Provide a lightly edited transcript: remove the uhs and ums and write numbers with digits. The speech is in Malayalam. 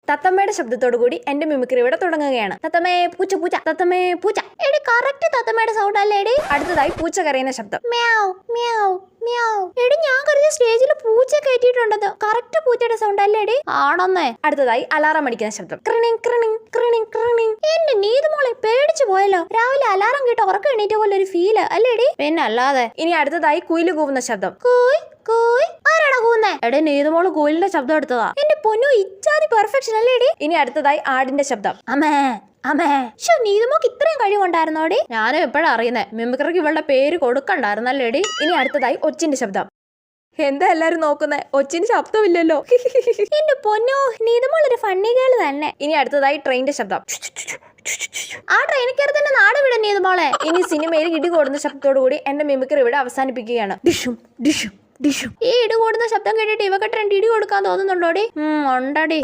തത്തമ്മയുടെ ശബ്ദത്തോടു കൂടി എന്റെ മിമിക്രി ഇവിടെ തുടങ്ങുകയാണ്. തത്തമ്മേ പൂച്ച പൂച്ച, തത്തമ്മേ പൂച്ച. എടി കറക്റ്റ് തത്തമ്മയുടെ സൗണ്ട് അല്ലേ എടി? അടുത്തതായി പൂച്ച കരയുന്ന ശബ്ദം. മ്യാവ് മ്യാവ് മ്യാവ്. എടി ഞാൻ കരുതിയ സ്റ്റേജിൽ പൂച്ച കയറ്റിയിട്ടുണ്ടെന്ന്. കറക്റ്റ് പൂച്ചയുടെ സൗണ്ട് അല്ലേ എടി? ആണെന്നേ. അടുത്തതായി അലാറം അടിക്കുന്ന ശബ്ദം. ക്രിണിങ് ക്രിണിങ് ക്രിണിങ് ക്രിണിങ്. എന്റെ നീതുമോളെ പേടിച്ചു പോയല്ലോ. രാവിലെ അലാറം കേട്ട് ഉറക്കം എണീറ്റ പോലെ ഒരു ഫീല് അല്ലേടി? പിന്നെ അല്ലാതെ. ഇനി അടുത്തതായി കുയില് കൂവുന്ന ശബ്ദം. കൂയ് കൂയ്. ആരാടാ കൂവുന്നേ? എടേ നീതുമോള് കുയിലിന്റെ ശബ്ദം എടുത്തതാ. എന്റെ പൊന്നു ഇച്ചാതി പെർഫെക്ഷൻ അല്ലേടി? ഇനി അടുത്തതായി ആടിന്റെ ശബ്ദം. അമ്മേ അമ്മേ. ശോ നീതുമോക്ക് ഇത്രയും കഴിവുണ്ടായിരുന്നോടി? ഞാനും എപ്പോഴാ അറിയുന്നേ. മിമിക്രിക്ക് ഇവളുടെ പേര് കൊടുക്കണ്ടായിരുന്നല്ലേടി? ഇനി അടുത്തതായി ഒച്ചിന്റെ ശബ്ദം. എന്താ എല്ലാരും നോക്കുന്നേ? ഒച്ചിന് ശബ്ദമില്ലല്ലോ. എന്റെ പൊന്നോ നീതുമോൾ ഒരു ഫണ്ണി ഗേൾ തന്നെ. ഇനി അടുത്തതായി ട്രെയിനിന്റെ ശബ്ദം. ആ ട്രെയിനിക്കകത്ത് തന്നെ നാട് വിട നീതുമോളെ. ഇനി സിനിമയിൽ ഇടി കൂടുന്ന ശബ്ദത്തോടു കൂടി എന്റെ മിമിക്രി ഇവിടെ അവസാനിപ്പിക്കുകയാണ്. ഡിഷും ഡിഷും ഡിഷും. ഈ ഇടി കൂടുന്ന ശബ്ദം കേട്ടിട്ട് ഇവക്ക് 2 ഇടി കൊടുക്കാൻ തോന്നുന്നുണ്ടോടി? ഉണ്ടടി.